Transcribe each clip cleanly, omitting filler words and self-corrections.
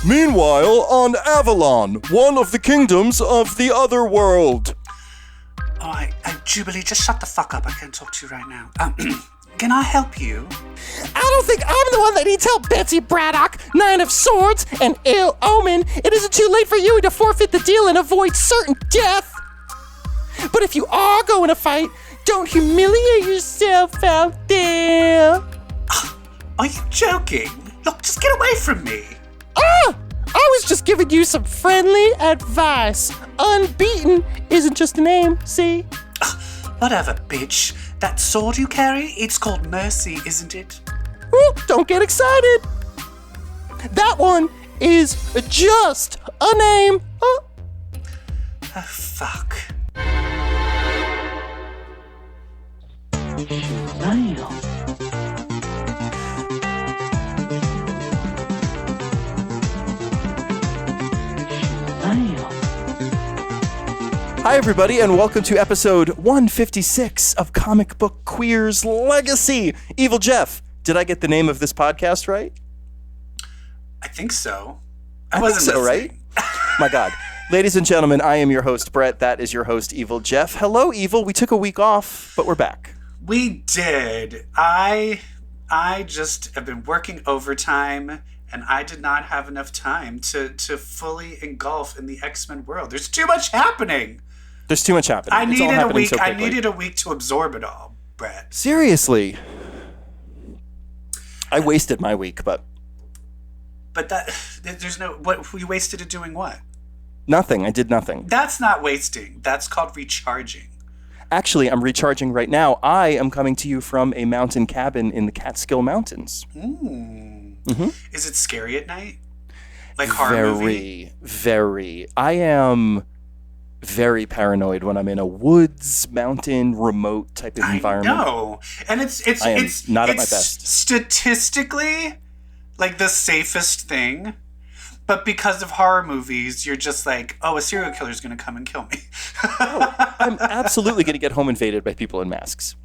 Meanwhile, on Avalon, one of the kingdoms of the other world. Oh, Jubilee, just shut the fuck up. I can't talk to you right now. Can I help you? I don't think I'm the one that needs help, Betsy Braddock, Nine of Swords, and Ill Omen. It isn't too late for you to forfeit the deal and avoid certain death. But if you are going to fight, don't humiliate yourself out there. Are you joking? Look, just get away from me. I was just giving you some friendly advice. Unbeaten isn't just a name, see? Whatever, bitch. That sword you carry, it's called mercy, isn't it? Ooh, don't get excited. That one is just a name. Oh, fuck. Hi, everybody, and welcome to episode 156 of Comic Book Queer's Legacy. EvilJeff, did I get the name of this podcast right? I think so. I wasn't think so, listening. Right? My God. Ladies and gentlemen, I am your host, Brett. That is your host, EvilJeff. Hello, Evil. We took a week off, but we're back. We did. I just have been working overtime, and I did not have enough time to fully engulf in the X-Men world. There's too much happening. There's too much happening. I needed a week. I needed a week to absorb it all, Brett. Seriously. I wasted my week, but there's no. What you wasted it doing? What? Nothing. I did nothing. That's not wasting. That's called recharging. Actually, I'm recharging right now. I am coming to you from a mountain cabin in the Catskill Mountains. Mm-hmm. Is it scary at night? Like horror movie? Very. I am very paranoid when I'm in a woods, mountain, remote type of environment. I know. And it's not at my best. Statistically, like the safest thing. But because of horror movies, you're just like, oh, a serial killer is going to come and kill me. I'm absolutely going to get home invaded by people in masks.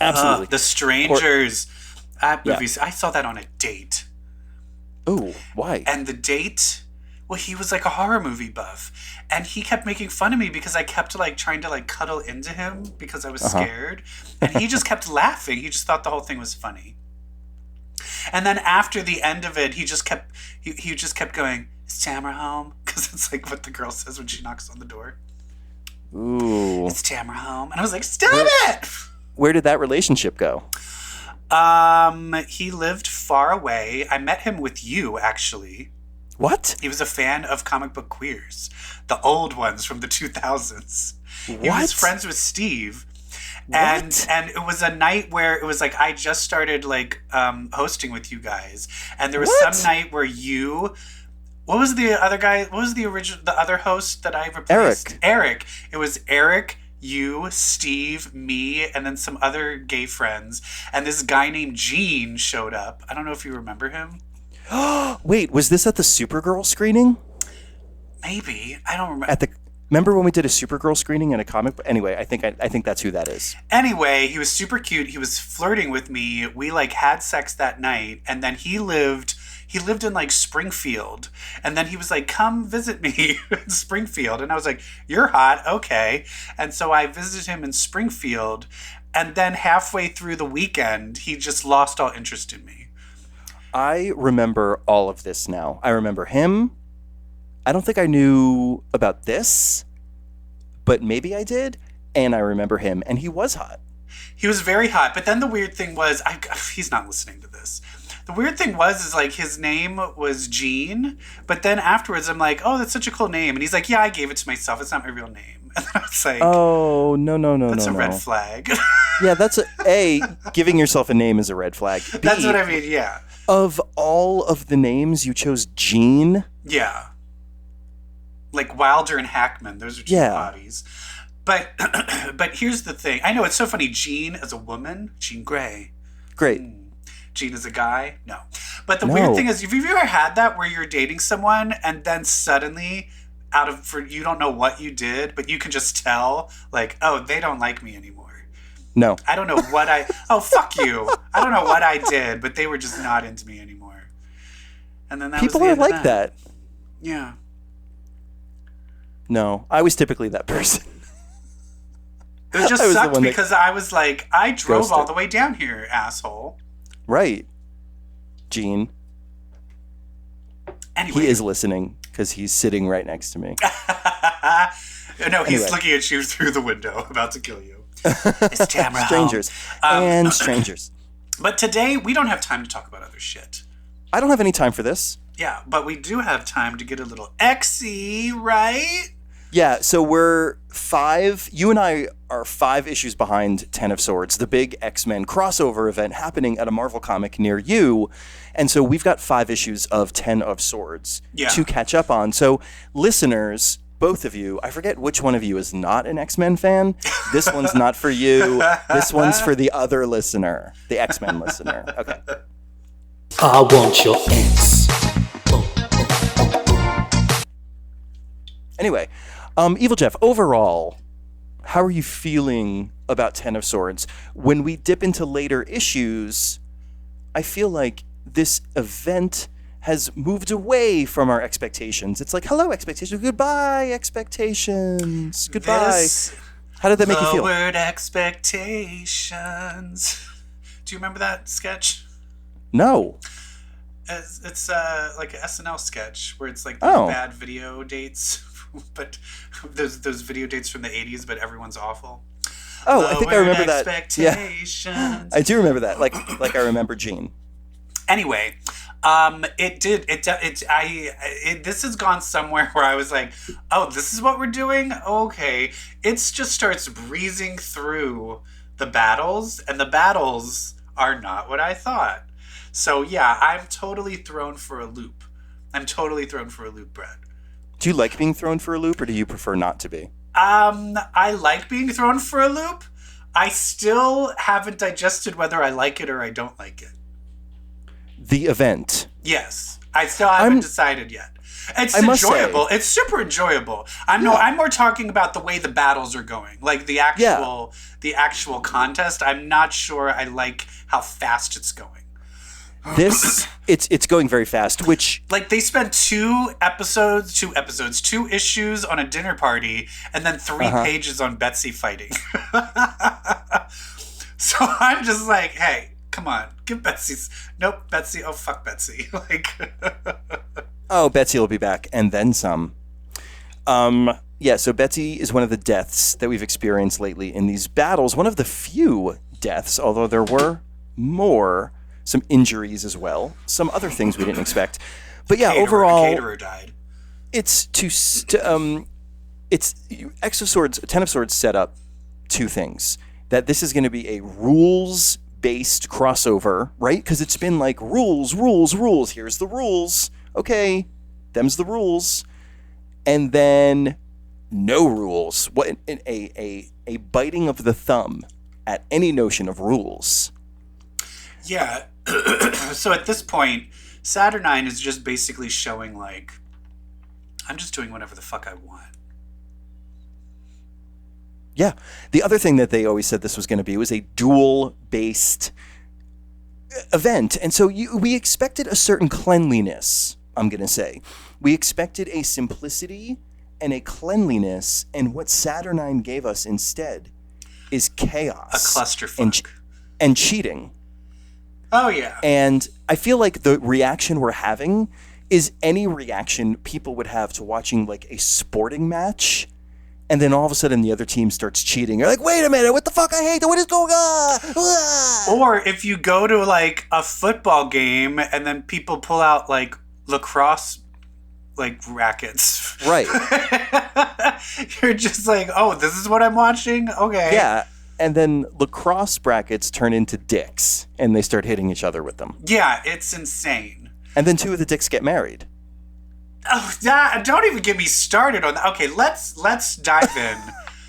Absolutely. The Strangers. Movies. I saw that on a date. Oh, why? And the date, well, he was like a horror movie buff. And he kept making fun of me because I kept trying to cuddle into him because I was scared. And he just kept laughing. He just thought the whole thing was funny. And then after the end of it, he just kept going, "Is Tamara home?" Because it's like what the girl says when she knocks on the door. Ooh. "Is Tamara home?" And I was like, "Stop it!" Where did that relationship go? He lived far away. I met him with you, actually. What? He was a fan of Comic Book Queers, the old ones from the 2000s. What? He was friends with Steve. What? And it was a night where it was like I just started hosting with you guys, and there was some night where you. What was the other guy? What was the other host that I replaced? Eric. It was Eric, you, Steve, me, and then some other gay friends, and this guy named Gene showed up. I don't know if you remember him. Wait, was this at the Supergirl screening? Maybe. I don't remember. Remember when we did a Supergirl screening in a comic book? Anyway, I think that's who that is. Anyway, he was super cute. He was flirting with me. We had sex that night, and then he lived in Springfield, and then he was like, "Come visit me in Springfield," and I was like, "You're hot, okay." And so I visited him in Springfield, and then halfway through the weekend, he just lost all interest in me. I remember all of this now. I remember him. I don't think I knew about this, but maybe I did. And I remember him, and he was hot. He was very hot. But then the weird thing was, he's not listening to this. The weird thing was his name was Gene. But then afterwards, I'm like, oh, that's such a cool name. And he's like, yeah, I gave it to myself. It's not my real name. And I was like, oh, no. That's a red flag. Yeah, that's giving yourself a name is a red flag. B, that's what I mean, yeah. Of all of the names, you chose Gene? Yeah. Like Wilder and Hackman, those are two bodies. But here's the thing. I know it's so funny. Jean as a woman, Jean Grey. Great. Jean as a guy, no. But the weird thing is, have you ever had that where you're dating someone and then suddenly, you don't know what you did, but you can just tell, oh, they don't like me anymore. No. I don't know what oh, fuck you. I don't know what I did, but they were just not into me anymore. And then that People was the are end like of that. Yeah. No, I was typically that person. It just sucked because I was like, I drove all the way down here, asshole. Right. Gene. Anyway. He is listening because he's sitting right next to me. No, he's looking at you through the window, about to kill you. It's Tamara. Strangers. And strangers. But today, we don't have time to talk about other shit. I don't have any time for this. Yeah, but we do have time to get a little Xy, right? Yeah, so we're 5. You and I are 5 issues behind 10 of Swords, the big X-Men crossover event happening at a Marvel comic near you. And so we've got 5 issues of 10 of Swords to catch up on. So listeners, both of you, I forget which one of you is not an X-Men fan. This one's not for you. This one's for the other listener, the X-Men listener. Okay. I want your X. Anyway, EvilJeff, overall, how are you feeling about 10 of Swords? When we dip into later issues, I feel like this event has moved away from our expectations. It's like, hello, expectations. Goodbye, expectations. Goodbye. How did that make you feel? Lowered expectations. Do you remember that sketch? No. It's like an SNL sketch where it's like these bad video dates, but those video dates from the 80s, but everyone's awful. Oh, I think I remember that. Yeah. Expectations. I do remember that. Like I remember Gene. Anyway, this has gone somewhere where I was like, oh, this is what we're doing? Okay. It just starts breezing through the battles, and the battles are not what I thought. So yeah, I'm totally thrown for a loop. Brett. Do you like being thrown for a loop, or do you prefer not to be? I like being thrown for a loop. I still haven't digested whether I like it or I don't like it. The event. Yes. I still haven't decided yet. It's enjoyable. It's super enjoyable. I'm more talking about the way the battles are going. Like the actual contest. I'm not sure I like how fast it's going. This it's going very fast, which like they spent 2 issues on a dinner party and then 3 pages on Betsy fighting. So I'm just like, hey, come on, give Betsy's Betsy, oh fuck Betsy. Like oh, Betsy will be back and then some. Yeah, so Betsy is one of the deaths that we've experienced lately in these battles. One of the few deaths, although there were more. Some injuries as well. Some other things we didn't expect. But yeah, overall, caterer died. It's X of Swords, 10 of Swords set up 2 things. That this is going to be a rules-based crossover, right? Because it's been like rules. Here's the rules. Okay, them's the rules. And then no rules. What a biting of the thumb at any notion of rules. Yeah. So at this point, Saturnine is just basically showing like, I'm just doing whatever the fuck I want. Yeah. The other thing that they always said this was going to be was a duel-based event. And so we expected a certain cleanliness, I'm going to say. We expected a simplicity and a cleanliness, and what Saturnine gave us instead is chaos. A clusterfuck. And cheating. Oh, yeah. And I feel like the reaction we're having is any reaction people would have to watching like a sporting match, and then all of a sudden the other team starts cheating. You're like, wait a minute, what the fuck? I hate that. What is going on? Or if you go to like a football game and then people pull out like lacrosse like rackets. Right. You're just like, oh, this is what I'm watching? Okay. Yeah. And then lacrosse brackets turn into dicks, and they start hitting each other with them. Yeah, it's insane. And then 2 of the dicks get married. Oh, don't even get me started on that. Okay, let's dive in.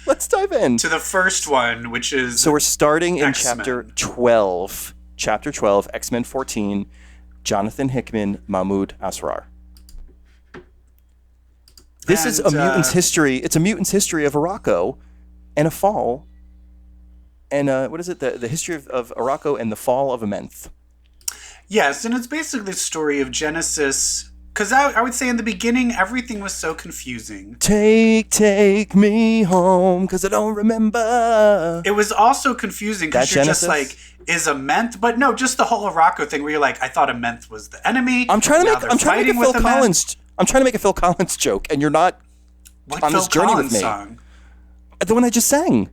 Let's dive in to the first one, which is so we're starting in X-Men. chapter 12. Chapter 12, X-Men 14, Jonathan Hickman, Mahmoud Asrar. This is a mutant's history. It's a mutant's history of Arakko and a fall. And what is it? The history of Arakko and the fall of Amenth. Yes, and it's basically the story of Genesis. Because I would say in the beginning, everything was so confusing. Take me home, because I don't remember. It was also confusing because you're just like, is Amenth? But no, just the whole Arakko thing where you're like, I thought Amenth was the enemy. I'm trying to make a Phil Collins joke, and you're not on this journey with me. Song? The one I just sang.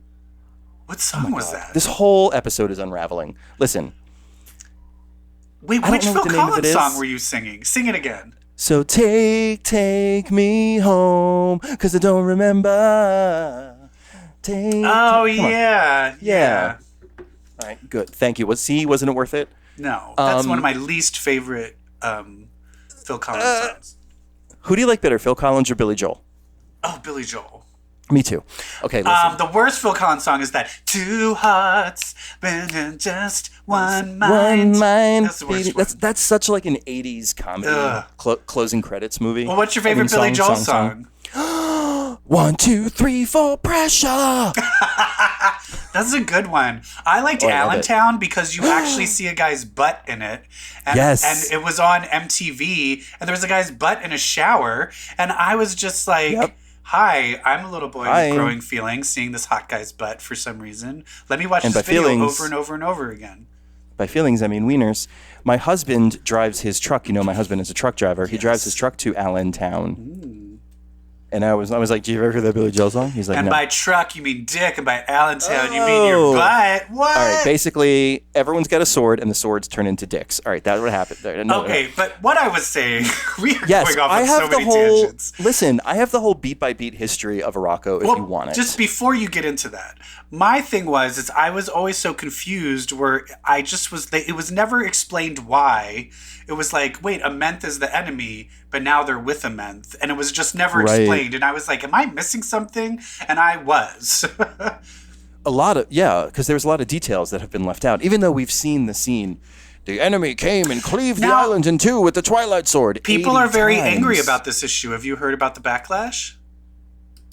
What song was that? This whole episode is unraveling. Listen. Wait, which Phil Collins song were you singing? Sing it again. So take me home, because I don't remember. Yeah. All right, good. Thank you. Wasn't it worth it? No, that's one of my least favorite Phil Collins songs. Who do you like better, Phil Collins or Billy Joel? Oh, Billy Joel. Me too. Okay, listen. The worst Phil Collins song is that two hearts, but in just one mind. One mind. That's the worst one. That's such like an 80s comedy closing credits movie. Well, what's your favorite Billy Joel song? 1, 2, 3, 4, pressure. That's a good one. I liked Allentown because you actually see a guy's butt in it. And, yes. And it was on MTV, and there was a guy's butt in a shower, and I was just like... Yep. Hi, I'm a little boy with growing feelings, seeing this hot guy's butt for some reason. Let me watch this video over and over and over again. By feelings, I mean wieners. My husband drives his truck. You know, my husband is a truck driver. Yes. He drives his truck to Allentown. And I was like, do you ever hear that Billy Joel song? He's like, and no. by truck, you mean dick, and by Allentown, you mean your butt. What? All right, basically, everyone's got a sword, and the swords turn into dicks. All right, that's what happened. Okay, but what I was saying, we are going off on so many tangents. Listen, I have the whole beat-by-beat history of Arakko if you want it. Just before you get into that, my thing was I was always so confused where I just was, it was never explained why. It was like, wait, Amenth is the enemy, but now they're with Amenth. And it was just never explained. And I was like, am I missing something? And I was. Because there's a lot of details that have been left out. Even though we've seen the scene, the enemy came and cleaved the island in two with the Twilight Sword. People are very angry about this issue. Have you heard about the backlash?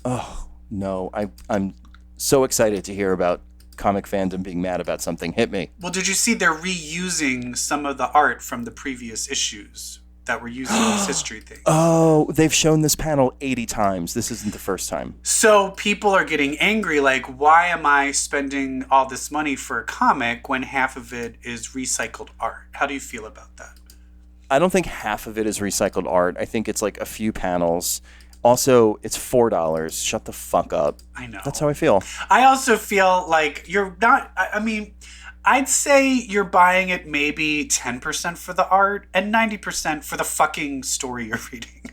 Oh, no. I'm so excited to hear about comic fandom being mad about something. Hit me. Well, did you see they're reusing some of the art from the previous issues that were using this history thing? Oh, they've shown this panel 80 times. This isn't the first time. So people are getting angry, like, why am I spending all this money for a comic when half of it is recycled art? How do you feel about that? I don't think half of it is recycled art. I think it's like a few panels. Also, it's $4. Shut the fuck up. I know. That's how I feel. I also feel like you're not... I mean, I'd say you're buying it maybe 10% for the art and 90% for the fucking story you're reading.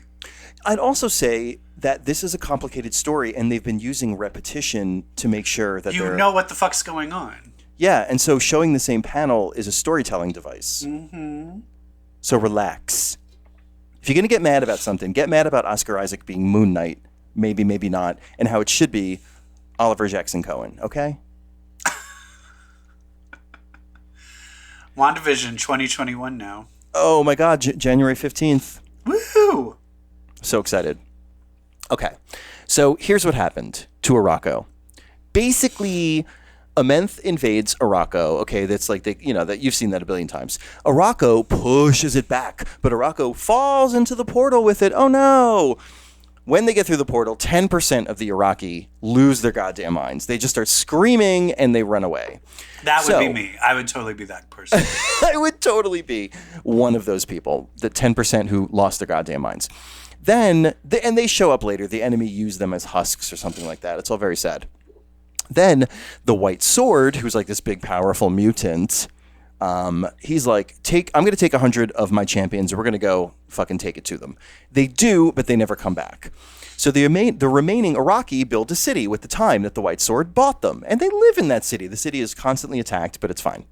I'd also say that this is a complicated story, and they've been using repetition to make sure that you know what the fuck's going on. Yeah, and so showing the same panel is a storytelling device. Mm-hmm. So relax. If you're going to get mad about something, get mad about Oscar Isaac being Moon Knight, maybe, maybe not, and how it should be Oliver Jackson Cohen, okay? WandaVision 2021 now. Oh my God, January 15th. Woohoo! So excited. Okay, so here's what happened to Arakko. Basically, Amenth invades Arakko. Okay, that's like that you've seen that a billion times. Arakko pushes it back, but Arakko falls into the portal with it. Oh no! When they get through the portal, 10% of the Iraqi lose their goddamn minds. They just start screaming and they run away. That would be me. I would totally be that person. I would totally be one of those people, the 10% who lost their goddamn minds. Then, and they show up later. The enemy used them as husks or something like that. It's all very sad. Then the White Sword, who's like this big, powerful mutant, he's like, I'm going to take 100 of my champions and we're going to go fucking take it to them. They do, but they never come back. So the remaining Iraqi build a city with the time that the White Sword bought them. And they live in that city. The city is constantly attacked, but it's fine.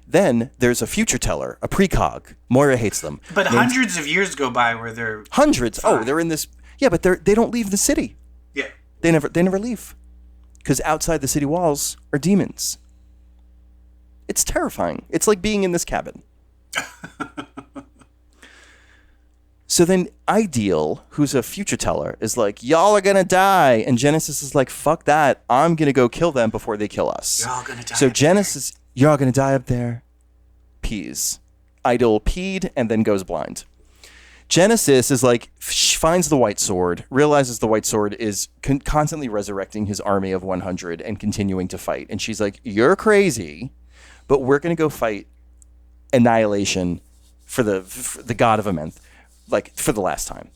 Then there's a future teller, a precog. Moira hates them. But hundreds of years go by where they're... Hundreds? fine. Oh, they're in this... Yeah, but they don't leave the city. Yeah. They never leave. Because outside the city walls are demons. It's terrifying. It's like being in this cabin. So then Ideal, who's a future teller, is like, y'all are going to die. And Genesis is like, fuck that. I'm going to go kill them before they kill us. You're all going to die. So Genesis, you're all going to die up there. Peas. idol peed and then goes blind. Genesis is like, she finds the white sword, realizes the white sword is constantly resurrecting his army of 100 and continuing to fight. And she's like, you're crazy, but we're going to go fight Annihilation for the god of Amenth, like for the last time.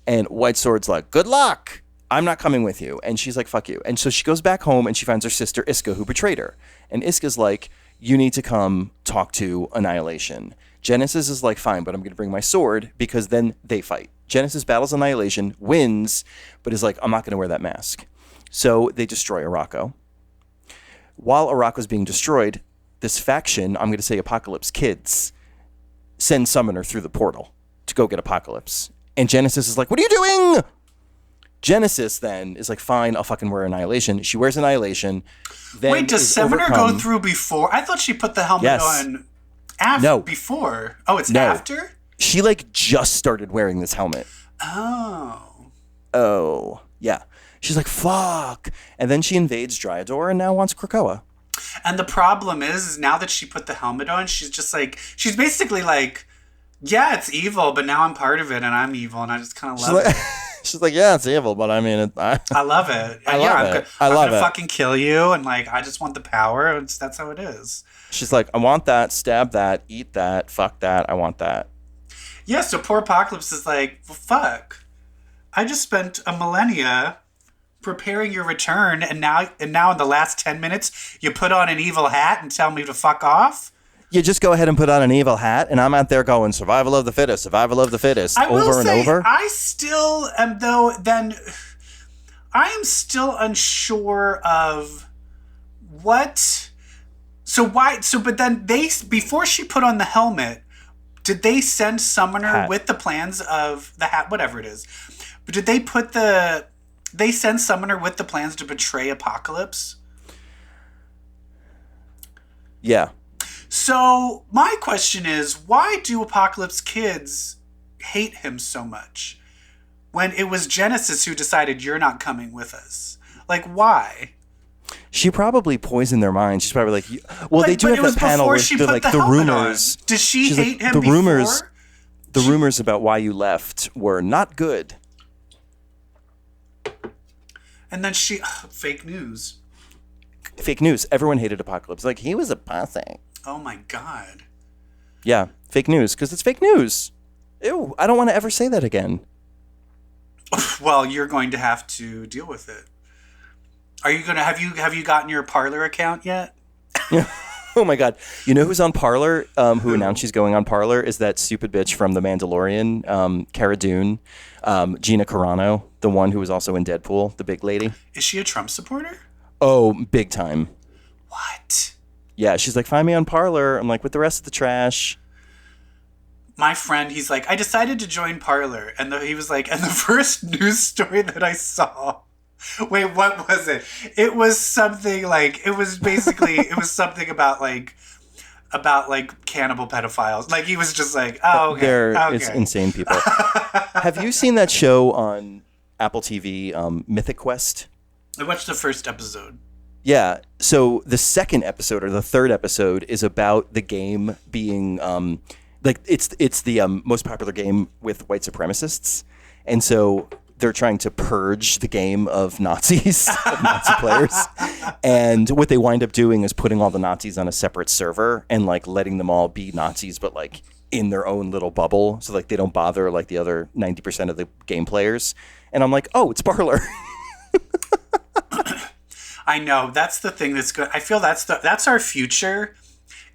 And white sword's like, good luck. I'm not coming with you. And she's like, fuck you. And so she goes back home and she finds her sister Iska, who betrayed her. And Iska's like, you need to come talk to Annihilation. Genesis is like, fine, but I'm going to bring my sword, because then they fight. Genesis battles Annihilation, wins, but is like, I'm not going to wear that mask. So they destroy Arakko. While Arakko's being destroyed, this faction, I'm going to say Apocalypse Kids, send Summoner through the portal to go get Apocalypse. And Genesis is like, what are you doing? Genesis then is like, fine, I'll fucking wear Annihilation. She wears Annihilation. Then wait, does Summoner go through before? I thought she put the helmet on before. Oh, it's after? She like just started wearing this helmet. Oh, yeah. She's like, fuck. And then she invades Dryador and now wants Krakoa. And the problem is now that she put the helmet on, she's just like, she's basically like, yeah, it's evil, but now I'm part of it and I'm evil and I just kind of love it. She's like, yeah, it's evil, but I mean, I love it. I love it. I'm gonna fucking kill you, and like, I just want the power. That's how it is. She's like, I want that, stab that, eat that, fuck that, I want that. Yeah, so poor Apocalypse is like, well, fuck. I just spent a millennia preparing your return, and now in the last 10 minutes, you put on an evil hat and tell me to fuck off? You just go ahead and put on an evil hat, and I'm out there going, survival of the fittest, over and over. I still am, though, then I am still unsure of what. But then before she put on the helmet, did they send Summoner with the plans of the hat, whatever it is? But did they send Summoner with the plans to betray Apocalypse? Yeah. So my question is, why do Apocalypse Kids hate him so much when it was Genesis who decided you're not coming with us? Like, why? She probably poisoned their minds. She's probably like, well, they do have that panel where they're like, the rumors. Did she hate him the before? The rumors about why you left were not good. And then fake news. Fake news. Everyone hated Apocalypse. Like, he was a pussy. Oh my God. Yeah, fake news, because it's fake news. Ew, I don't want to ever say that again. Well, you're going to have to deal with it. Are you going to have you gotten your Parler account yet? Oh my God. You know who's on Parler, who announced she's going on Parler, is that stupid bitch from The Mandalorian, Cara Dune, Gina Carano, the one who was also in Deadpool, the big lady. Is she a Trump supporter? Oh, big time. What? Yeah, she's like, find me on Parler. I'm like, with the rest of the trash. My friend, he's like, I decided to join Parler. And he was like, and the first news story that I saw, wait, what was it? It was something like, it was something about cannibal pedophiles. Like, he was just like, oh, okay. It's insane people. Have you seen that show on Apple TV, Mythic Quest? I watched the first episode. Yeah, so the second episode or the third episode is about the game being it's the most popular game with white supremacists, and so they're trying to purge the game of Nazis, of Nazi players, and what they wind up doing is putting all the Nazis on a separate server and like letting them all be Nazis, but like in their own little bubble, so like they don't bother like the other 90% of the game players. And I'm like, oh, it's Parler. I know, that's the thing that's good. I feel that's our future.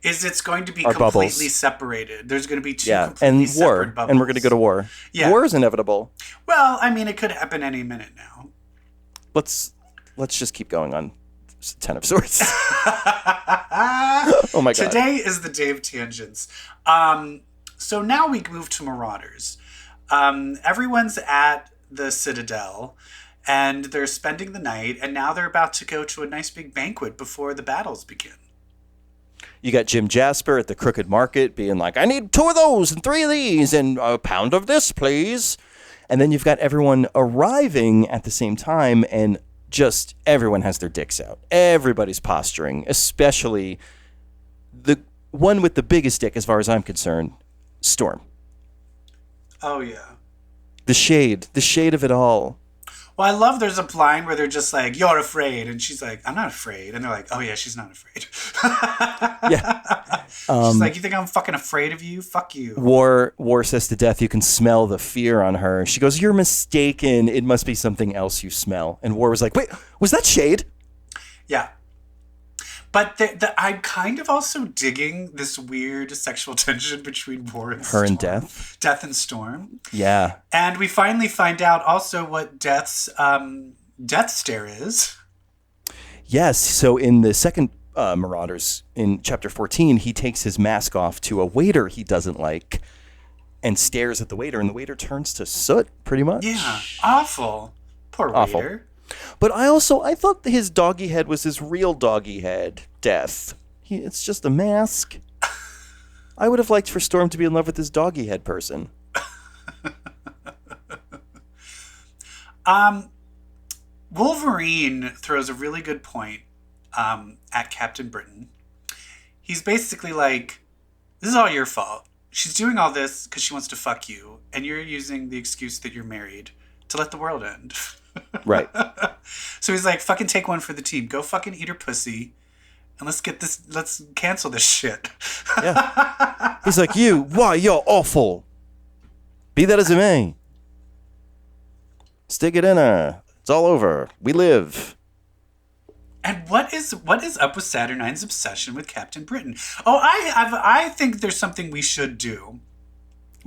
Is it's going to be our completely bubbles. Separated. There's going to be two completely and separate bubbles. And we're going to go to war. Yeah. War is inevitable. Well, I mean, it could happen any minute now. Let's just keep going on Ten of Swords. Oh my God. Today is the day of tangents. So now we move to Marauders. Everyone's at the Citadel, and they're spending the night, and now they're about to go to a nice big banquet before the battles begin. You got Jim Jasper at the Crooked Market being like, I need 2 of those and 3 of these and a pound of this, please. And then you've got everyone arriving at the same time, and just everyone has their dicks out. Everybody's posturing, especially the one with the biggest dick, as far as I'm concerned, Storm. Oh, yeah. The shade of it all. Well, I love there's a line where they're just like, you're afraid. And she's like, I'm not afraid. And they're like, oh, yeah, she's not afraid. Yeah. She's like, you think I'm fucking afraid of you? Fuck you. War says to Death, you can smell the fear on her. She goes, you're mistaken. It must be something else you smell. And War was like, wait, was that shade? Yeah. But I'm kind of also digging this weird sexual tension between War and Storm. Her and Death. Death and Storm. Yeah. And we finally find out also what Death's death stare is. Yes. So in the second Marauders, in chapter 14, he takes his mask off to a waiter he doesn't like and stares at the waiter, and the waiter turns to soot, pretty much. Yeah. Awful. Poor Awful. waiter. But I thought his doggy head was his real doggy head, Death. It's just a mask. I would have liked for Storm to be in love with this doggy head person. Wolverine throws a really good point at Captain Britain. He's basically like, this is all your fault. She's doing all this because she wants to fuck you, and you're using the excuse that you're married to let the world end. Right. So he's like, fucking take one for the team. Go fucking eat her pussy. And let's cancel this shit. Yeah. He's like, you're awful. Be that as it may. Stick it in her. It's all over. We live. And what is up with Saturnine's obsession with Captain Britain? Oh, I think there's something we should do.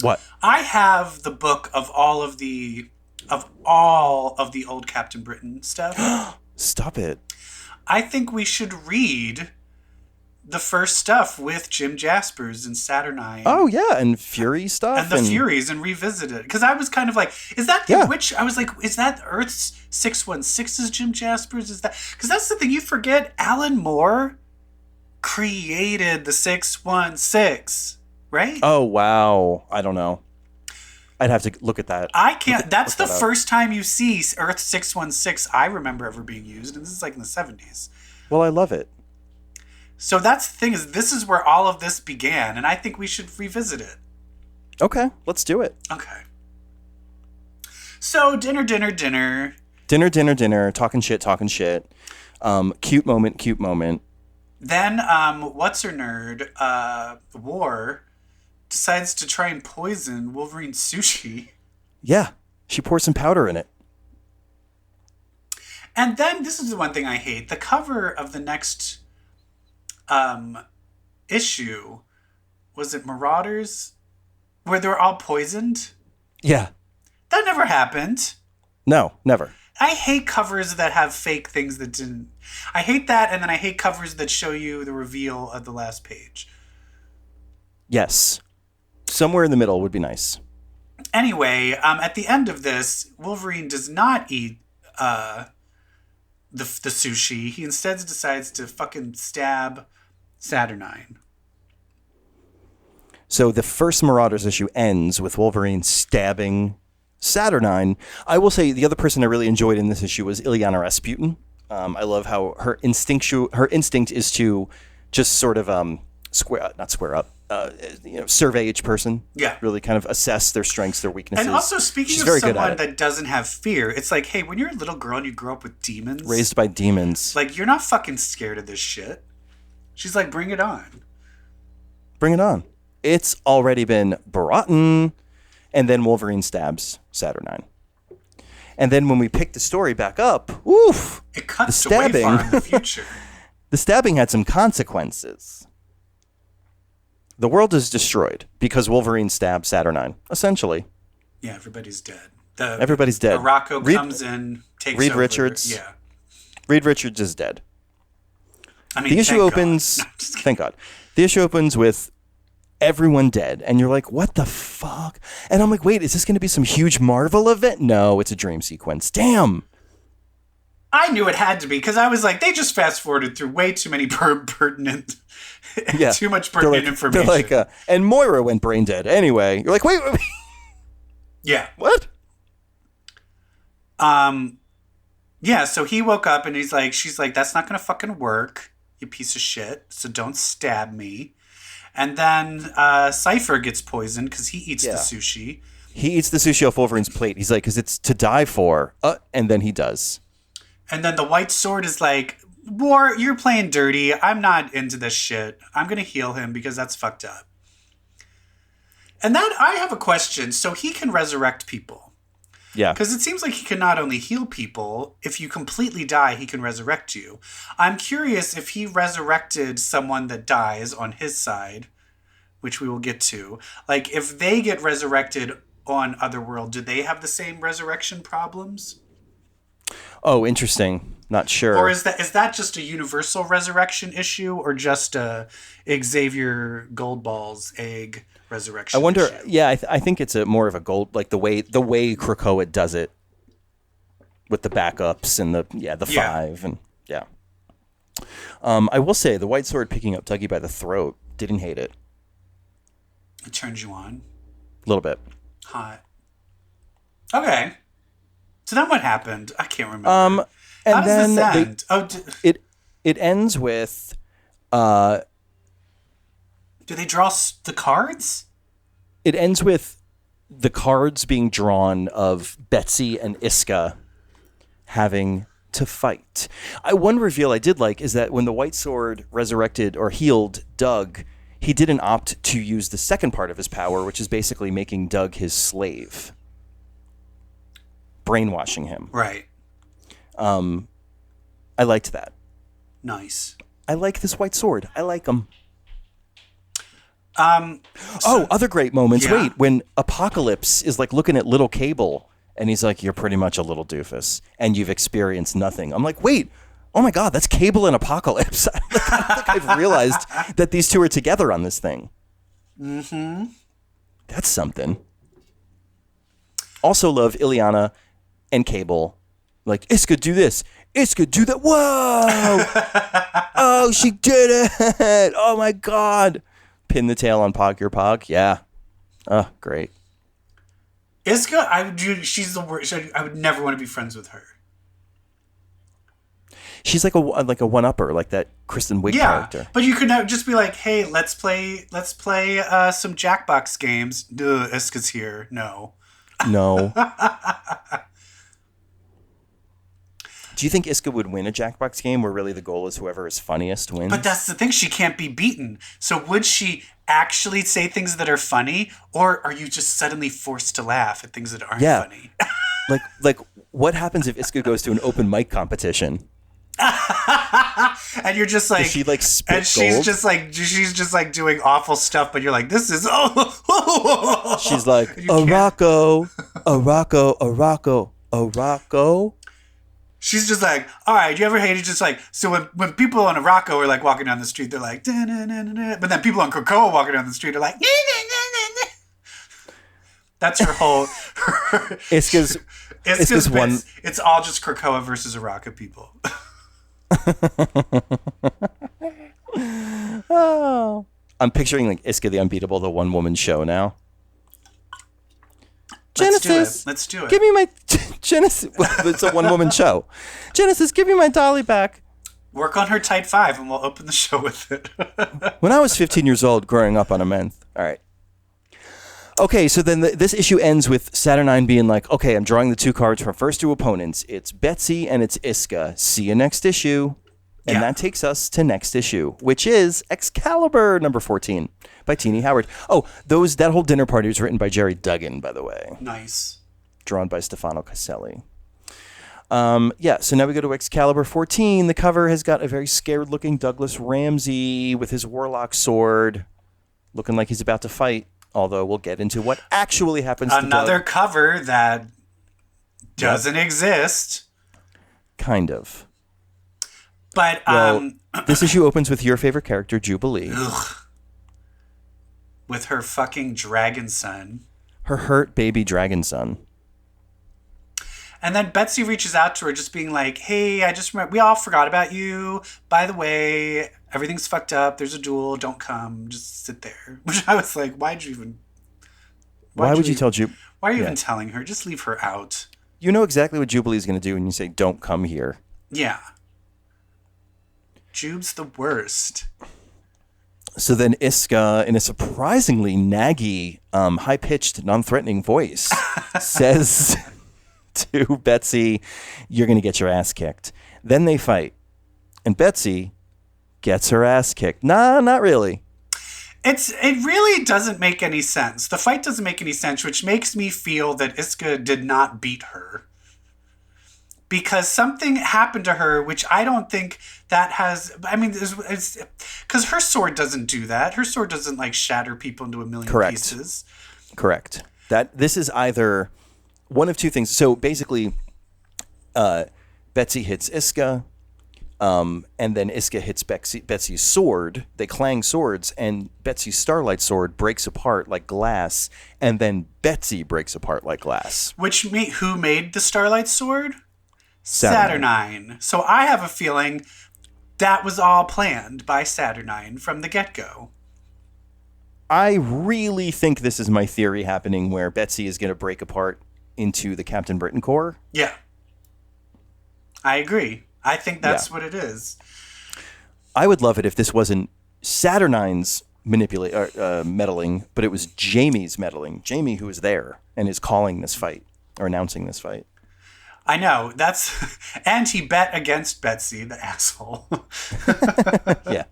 What? I have the book of all of the old Captain Britain stuff. Stop it. I think we should read the first stuff with Jim Jaspers and Saturnine. Oh, yeah, and Fury stuff. And the Furies, and revisit it. Because I was kind of like, is that the witch? I was like, is that Earth's 616's Jim Jaspers? Is that... Because that's the thing, you forget, Alan Moore created the 616, right? Oh, wow. I don't know. I'd have to look at that. I can't... That's the first time you see Earth 616 I remember ever being used, and this is like in the 70s. Well, I love it. So that's the thing, is this is where all of this began, and I think we should revisit it. Okay, let's do it. Okay. So, dinner. Dinner, talking shit. Cute moment. Then, what's-her-nerd, War, decides to try and poison Wolverine's sushi. Yeah, she pours some powder in it. And then, this is the one thing I hate. The cover of the next issue, was it Marauders? Where they were all poisoned? Yeah. That never happened. No, never. I hate covers that have fake things that didn't... I hate that, and then I hate covers that show you the reveal of the last page. Yes. Somewhere in the middle would be nice. Anyway, at the end of this, Wolverine does not eat the sushi. He instead decides to fucking stab Saturnine. So the first Marauders issue ends with Wolverine stabbing Saturnine. I will say the other person I really enjoyed in this issue was Illyana Rasputin. I love how her instinct is to just sort of survey each person. Yeah. Really kind of assess their strengths, their weaknesses. And also, speaking of someone that doesn't have fear, it's like, hey, when you're a little girl and you grow up with demons, raised by demons, like, you're not fucking scared of this shit. She's like, bring it on. Bring it on. It's already been brought in. And then Wolverine stabs Saturnine. And then when we pick the story back up, oof, it cuts to way far in the future. The stabbing had some consequences. The world is destroyed because Wolverine stabbed Saturnine, essentially. Yeah, everybody's dead. Everybody's dead. Rocco comes in, takes Reed over. Richards. Yeah. Reed Richards is dead. I mean, the issue opens... Thank God. The issue opens with everyone dead, and you're like, what the fuck? And I'm like, wait, is this going to be some huge Marvel event? No, it's a dream sequence. Damn. I knew it had to be, because I was like, they just fast forwarded through way too many pertinent, too much pertinent information. They're like, and Moira went brain dead. Anyway, you're like, wait. Yeah. What? Yeah, so he woke up and she's like, that's not going to fucking work, you piece of shit, so don't stab me. And then Cypher gets poisoned because he eats the sushi. He eats the sushi off Wolverine's plate. He's like, because it's to die for. And then he does. And then the White Sword is like, War, you're playing dirty. I'm not into this shit. I'm going to heal him because that's fucked up. And then I have a question. So he can resurrect people. Yeah. Because it seems like he can not only heal people, if you completely die, he can resurrect you. I'm curious if he resurrected someone that dies on his side, which we will get to. Like, if they get resurrected on Otherworld, do they have the same resurrection problems? Oh, interesting. Not sure. Or is that just a universal resurrection issue, or just a Xavier Goldball's egg resurrection? I wonder. Issue? Yeah, I think it's more of a gold, like the way Krakoa does it with the backups and the 5 and yeah. I will say the White Sword picking up Dougie by the throat, didn't hate it. It turns you on. A little bit. Hot. Okay. So then what happened? I can't remember. And how does this end? It ends with. Do they draw the cards? It ends with the cards being drawn of Betsy and Iska having to fight. One reveal I did like is that when the White Sword resurrected or healed Doug, he didn't opt to use the second part of his power, which is basically making Doug his slave. Brainwashing him. Right. I liked that. Nice. I like this White Sword. I like him. Other great moments. Yeah. Wait, when Apocalypse is like looking at little Cable and he's like, "You're pretty much a little doofus and you've experienced nothing." I'm like, wait, oh my God, that's Cable and Apocalypse. I don't think I've realized that these two are together on this thing. Mm-hmm. That's something. Also love Ileana and Cable. Like, Iska, do this. Iska, do that. Whoa! Oh, she did it! Oh my God! Pin the tail on Pog Your Pog. Yeah. Oh, great. Iska, she's the worst. I would never want to be friends with her. She's like a one-upper, like that Kristen Wiig character. But you could just be like, hey, let's play some Jackbox games. Duh, Iska's here. No. No. Do you think Iska would win a Jackbox game where really the goal is whoever is funniest wins? But that's the thing. She can't be beaten. So would she actually say things that are funny? Or are you just suddenly forced to laugh at things that aren't funny? like what happens if Iska goes to an open mic competition? And you're just like, does she like spit and she's gold? she's just like doing awful stuff, but you're like, this is she's like, a Rocco. She's just like, all right, you ever hated just like, so when people on Morocco are like walking down the street, they're like, da-na-na-na-na. But then people on Krakoa walking down the street are like, na-na-na-na-na. That's her whole. Iska's one. It's all just Krakoa versus Araka people. Oh, I'm picturing like Iska the Unbeatable, the one-woman show now. Genesis, let's do it. Give me my Genesis. It's a one-woman show. Genesis, give me my dolly back. Work on her tight 5, and we'll open the show with it. When I was 15 years old, growing up on a men's. All right. Okay, so then this issue ends with Saturnine being like, "Okay, I'm drawing the 2 cards from first 2 opponents. It's Betsy and it's Iska. See you next issue." And that takes us to next issue, which is Excalibur number 14 by Teenie Howard. Oh, that whole dinner party was written by Jerry Duggan, by the way. Nice. Drawn by Stefano Caselli. So now we go to Excalibur 14. The cover has got a very scared-looking Douglas Ramsey with his warlock sword, looking like he's about to fight. Although we'll get into what actually happens to Doug. Another cover that doesn't exist. Kind of. But this issue opens with your favorite character, Jubilee. Ugh. With her fucking dragon son. Her hurt baby dragon son. And then Betsy reaches out to her just being like, hey, I just remember, we all forgot about you. By the way, everything's fucked up. There's a duel. Don't come. Just sit there. Which I was like, why would you tell Jubilee? Why are you even telling her? Just leave her out. You know exactly what Jubilee's going to do when you say, don't come here. Yeah. Jube's the worst. So then Iska, in a surprisingly naggy, high-pitched, non-threatening voice, says to Betsy, "You're going to get your ass kicked." Then they fight. And Betsy gets her ass kicked. Nah, not really. It really doesn't make any sense. The fight doesn't make any sense, which makes me feel that Iska did not beat her. Because something happened to her, which I don't think that has... I mean, it's because her sword doesn't do that. Her sword doesn't, like, shatter people into a million pieces. Correct. This is either one of two things. So basically, Betsy hits Iska, and then Iska hits Betsy's sword. They clang swords, and Betsy's Starlight sword breaks apart like glass, and then Betsy breaks apart like glass. Who made the Starlight sword? Saturnine. So I have a feeling that was all planned by Saturnine from the get-go. I really think this is my theory happening, where Betsy is going to break apart into the Captain Britain Corps. Yeah. I agree. I think that's what it is. I would love it if this wasn't Saturnine's meddling, but it was Jamie's meddling. Jamie, who was there and is calling this fight or announcing this fight. I know. And he bet against Betsy, the asshole. Yeah.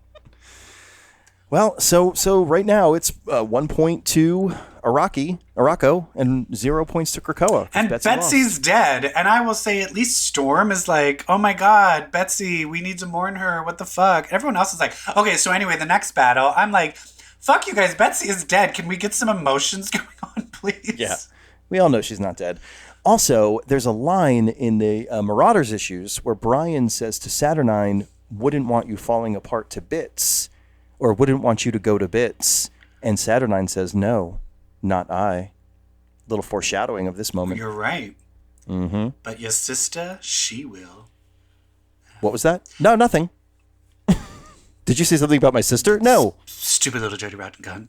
Well, so right now it's 1 point to Araco, and 0 points to Krakoa. And Betsy's dead. And I will say at least Storm is like, oh my God, Betsy, we need to mourn her. What the fuck? Everyone else is like, okay, so anyway, the next battle, I'm like, fuck you guys, Betsy is dead. Can we get some emotions going on, please? Yeah. We all know she's not dead. Also, there's a line in the Marauders issues where Brian says to Saturnine, "Wouldn't want you falling apart to bits," or "wouldn't want you to go to bits." And Saturnine says, "No, not I." Little foreshadowing of this moment. You're right. Mm-hmm. But your sister, she will. What was that? No, nothing. Did you say something about my sister? No. Stupid little dirty rotten gun.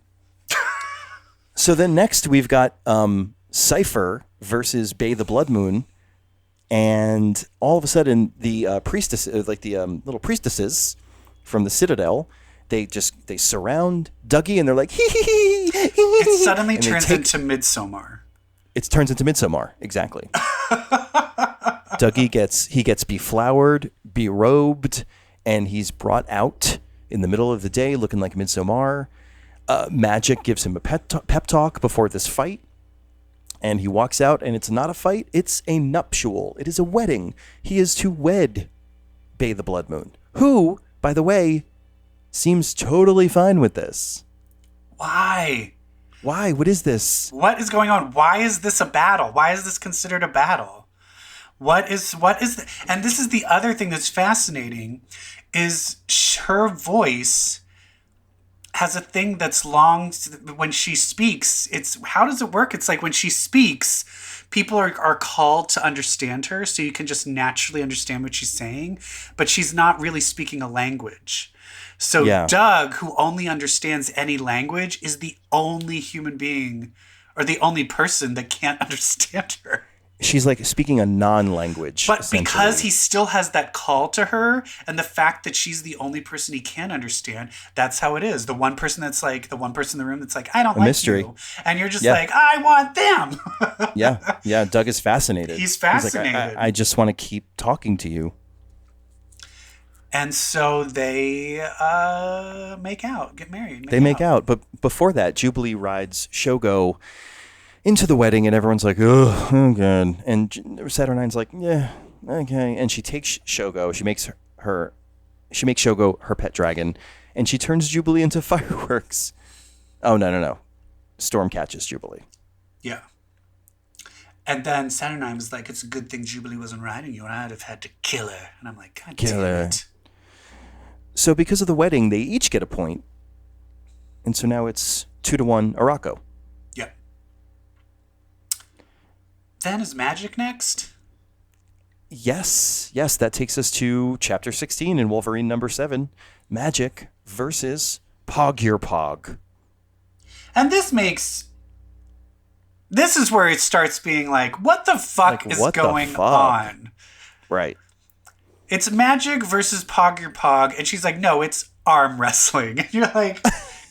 So then next we've got Cypher versus Bay the Blood Moon, and all of a sudden the priestesses, like the little priestesses from the Citadel, they surround Dougie, and they're like, hee hee hee. It suddenly turns into Midsommar. It turns into Midsommar, exactly. Dougie gets beflowered, berobed, and he's brought out in the middle of the day looking like Midsommar. Magic gives him a pep talk before this fight. And he walks out, and it's not a fight. It's a nuptial. It is a wedding. He is to wed Bay the Blood Moon, who, by the way, seems totally fine with this. Why? Why? What is this? What is going on? Why is this a battle? Why is this considered a battle? What is and this is the other thing that's fascinating, is her voice has a thing that's long. When she speaks, how does it work? It's like when she speaks, people are called to understand her, so you can just naturally understand what she's saying, but she's not really speaking a language. So Doug, who only understands any language, is the only human being or the only person that can't understand her. She's like speaking a non-language. But because he still has that call to her, and the fact that she's the only person he can understand, that's how it is. The one person in the room that's like, I don't like mystery. You. And you're just like, I want them. Yeah. Doug is fascinated. He's fascinated. He's like, I just want to keep talking to you. And so they make out, get married. They make out. But before that, Jubilee rides Shogo into the wedding, and everyone's like, oh god. And Saturnine's like, yeah, okay. And she takes Shogo. She makes Shogo her pet dragon, and she turns Jubilee into fireworks. Oh no. Storm catches Jubilee. Yeah. And then Saturnine was like, it's a good thing Jubilee wasn't riding you, and I'd have had to kill her. And I'm like, God damn it. So because of the wedding, they each get a point. And so now it's 2-1 Araco. Yeah. Then is Magic next? Yes, that takes us to Chapter 16 in Wolverine number 7. Magic versus Pog. And this is where it starts being like, what the fuck is going on? Right. It's Magic versus Pog, and she's like, no, it's arm wrestling. And you're like,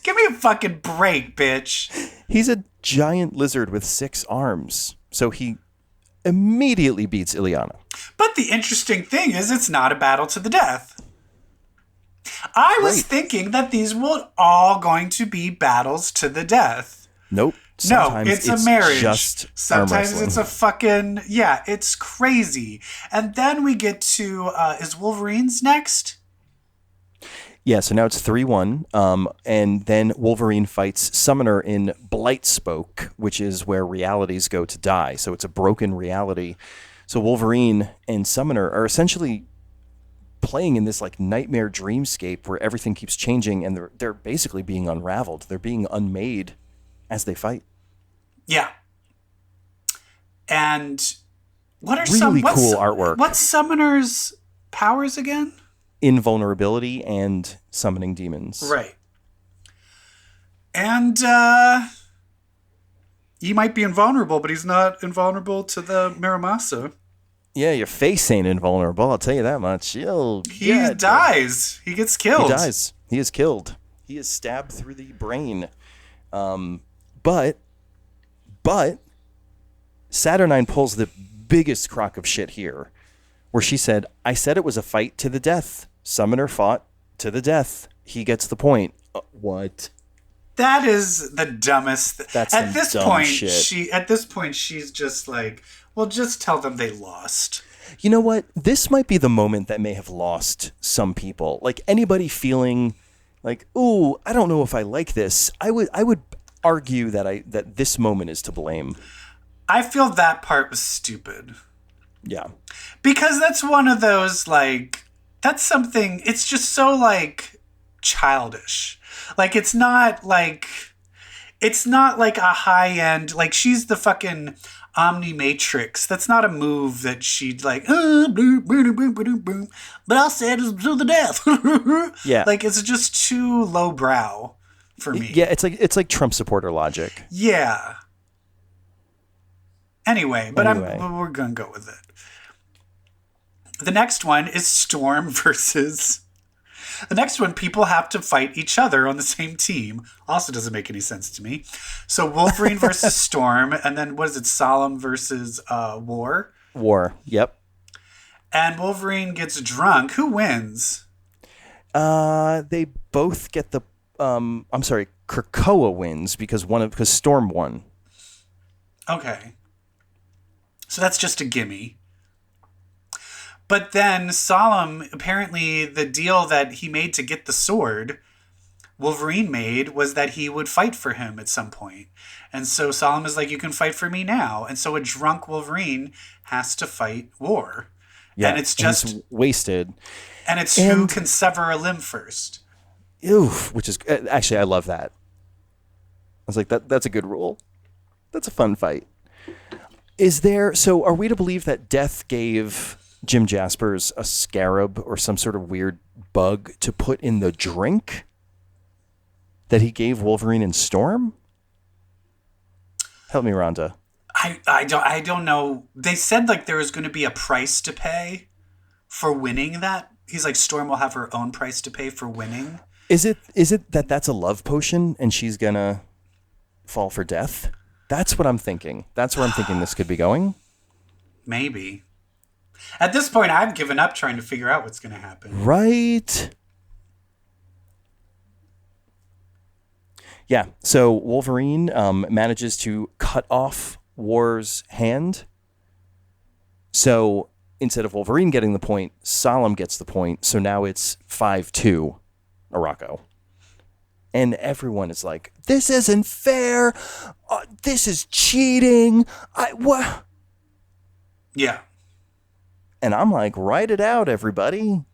Give me a fucking break, bitch. He's a giant lizard with 6 arms. So he immediately beats Ileana. But the interesting thing is it's not a battle to the death. I was thinking that these were all going to be battles to the death. Nope. Sometimes it's a marriage. Just sometimes it's a fucking... Yeah, it's crazy. And then we get to... is Wolverine's next? Yeah, so now it's 3-1. And then Wolverine fights Summoner in Blightspoke, which is where realities go to die. So it's a broken reality. So Wolverine and Summoner are essentially playing in this like nightmare dreamscape where everything keeps changing and they're basically being unraveled. They're being unmade as they fight. Yeah. And what are really cool artwork. What's Summoner's powers again? Invulnerability and summoning demons. Right. And he might be invulnerable, but he's not invulnerable to the Miramasa. Yeah, your face ain't invulnerable, I'll tell you that much. He dies. He gets killed. He dies. He is killed. He is stabbed through the brain. But Saturnine pulls the biggest crock of shit here, where she said, I said it was a fight to the death. Summoner fought to the death. He gets the point. What? That is the dumbest. That's at this point, shit. At this point, she's just like, well, just tell them they lost. You know what? This might be the moment that may have lost some people. Like anybody feeling like, ooh, I don't know if I like this. I would argue that this moment is to blame. I feel that part was stupid. Yeah. Because that's one of those, like, that's something, it's just so, like, childish. Like, it's not like a high-end, like, she's the fucking Omnimatrix. That's not a move that she'd, like, but I'll say it to the death. Yeah. Like, it's just too lowbrow for me. Yeah, it's like Trump supporter logic. Yeah. Anyway, we're going to go with it. The next one is Storm versus... The next one, people have to fight each other on the same team. Also doesn't make any sense to me. So Wolverine versus Storm, and then what is it, Solemn versus War? War, yep. And Wolverine gets drunk. Who wins? They both get the... I'm sorry, Krakoa wins because Storm won. Okay. So that's just a gimme. But then Solemn, apparently the deal that he made to get the sword, Wolverine made, was that he would fight for him at some point. And so Solemn is like, you can fight for me now. And so a drunk Wolverine has to fight War. Yeah, and it's just... And he's wasted. And it's who can sever a limb first. Oof, which is... Actually, I love that. I was like, that's a good rule. That's a fun fight. So are we to believe that Death gave Jim Jaspers a scarab or some sort of weird bug to put in the drink that he gave Wolverine and Storm? Help me, Rhonda. I don't know. They said like there was going to be a price to pay for winning that. He's like, Storm will have her own price to pay for winning. Is it that's a love potion and she's gonna fall for Death? That's what I'm thinking. That's where I'm thinking this could be going. Maybe. At this point, I've given up trying to figure out what's going to happen. Right. Yeah. So Wolverine manages to cut off War's hand. So instead of Wolverine getting the point, Solemn gets the point. So now it's 5-2, Araco. And everyone is like, this isn't fair. This is cheating. What? Yeah. And I'm like, write it out, everybody.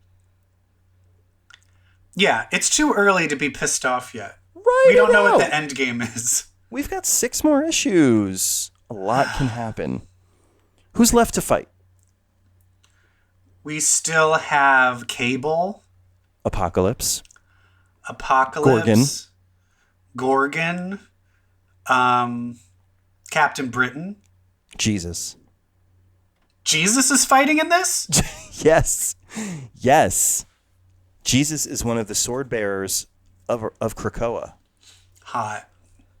Yeah, it's too early to be pissed off yet. We don't know what the end game is. We've got 6 more issues. A lot can happen. Who's left to fight? We still have Cable. Apocalypse. Gorgon. Captain Britain. Jesus. Jesus is fighting in this? Yes. Jesus is one of the sword bearers of Krakoa. Hot.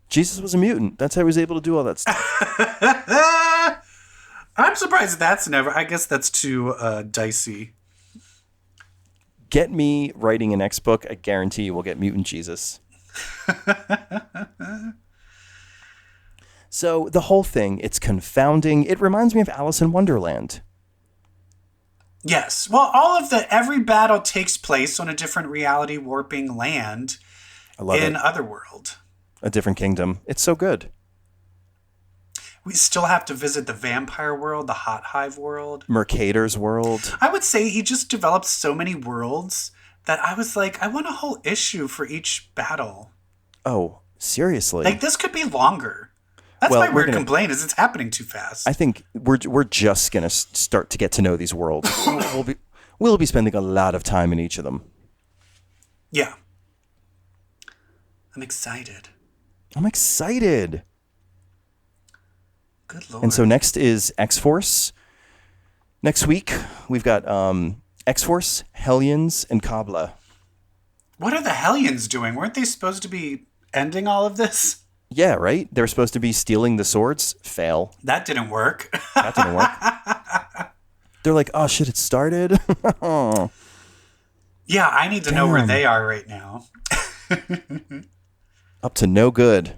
Jesus was a mutant. That's how he was able to do all that stuff. I'm surprised that's never. I guess that's too dicey. Get me writing an X book. I guarantee you we'll get Mutant Jesus. So the whole thing, it's confounding. It reminds me of Alice in Wonderland. Yes. Well, every battle takes place on a different reality warping land in Otherworld. A different kingdom. It's so good. We still have to visit the vampire world, the hot hive world. Mercator's world. I would say he just developed so many worlds that I was like, I want a whole issue for each battle. Oh, seriously? Like, this could be longer. That's my weird complaint, is it's happening too fast. I think we're just going to start to get to know these worlds. we'll be spending a lot of time in each of them. Yeah. I'm excited. Good Lord. And so next is X-Force. Next week, we've got X-Force, Hellions, and Kabla. What are the Hellions doing? Weren't they supposed to be ending all of this? Yeah, right? They're supposed to be stealing the swords. Fail. That didn't work. They're like, oh, shit, it started? Yeah, I need to know where they are right now. Up to no good.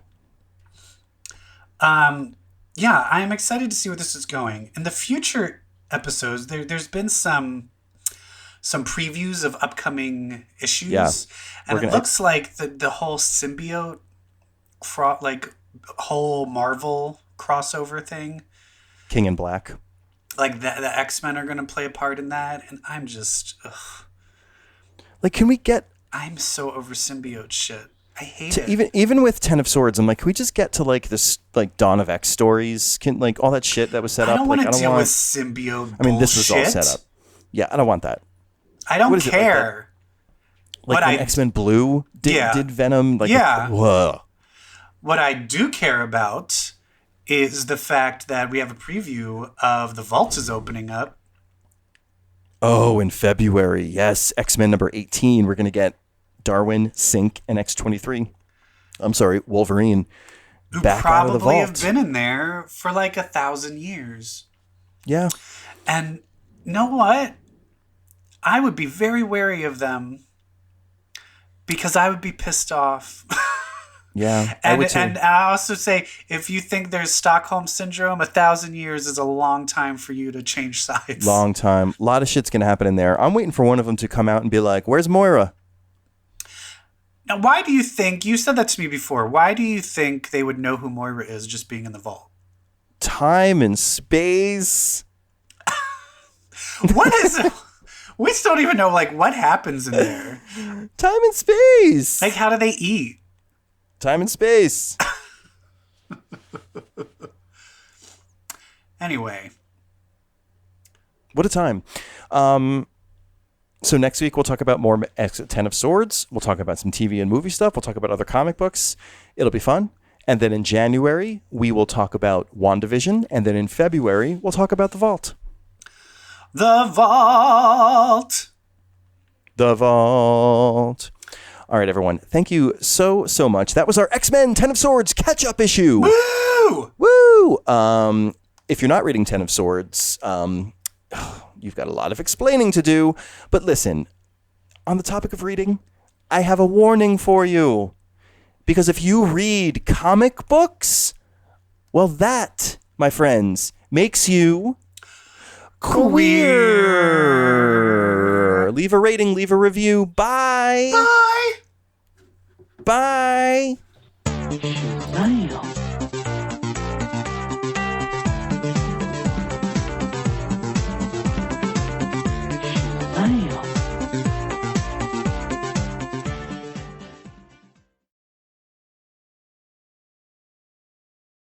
Yeah, I'm excited to see where this is going. In the future episodes, there's been some previews of upcoming issues. Yeah, and it looks like the whole symbiote whole Marvel crossover thing. King in Black. Like the X-Men are going to play a part in that, and I'm just like, can we get? I'm so over symbiote shit. I hate it. Even with Ten of Swords, I'm like, can we just get to like this like Dawn of X stories? Can like all that shit that was set up? I don't want to deal with symbiote. I mean, this was all set up. Yeah, I don't want that. I don't care. Like when X-Men Blue did Venom. Like, yeah. Whoa. What I do care about is the fact that we have a preview of the Vault is opening up. Oh, in February. Yes. X-Men number 18. We're going to get Darwin, Sync, and X-23. I'm sorry, Wolverine. Who back out of the vault. Probably have been in there for like 1,000 years. Yeah. And you know what? I would be very wary of them because I would be pissed off. Yeah, and I also say, if you think there's Stockholm Syndrome, 1,000 years is a long time for you to change sides. Long time. A lot of shit's going to happen in there. I'm waiting for one of them to come out and be like, where's Moira? Now, why do you think, you said that to me before, why do you think they would know who Moira is just being in the vault? Time and space. What is it? We still don't even know, like, what happens in there. Time and space. Like, how do they eat? Time and space. Anyway. What a time. So next week we'll talk about more Ten of Swords. We'll talk about some TV and movie stuff. We'll talk about other comic books. It'll be fun. And then in January, we will talk about WandaVision. And then in February, we'll talk about The Vault. The Vault. The Vault. All right, everyone. Thank you so much. That was our X-Men 10 of Swords catch-up issue. Woo! Woo! If you're not reading 10 of Swords, you've got a lot of explaining to do. But listen, on the topic of reading, I have a warning for you. Because if you read comic books, well, that, my friends, makes you queer. Leave a rating, leave a review. Bye. Bye. Bye. Damn.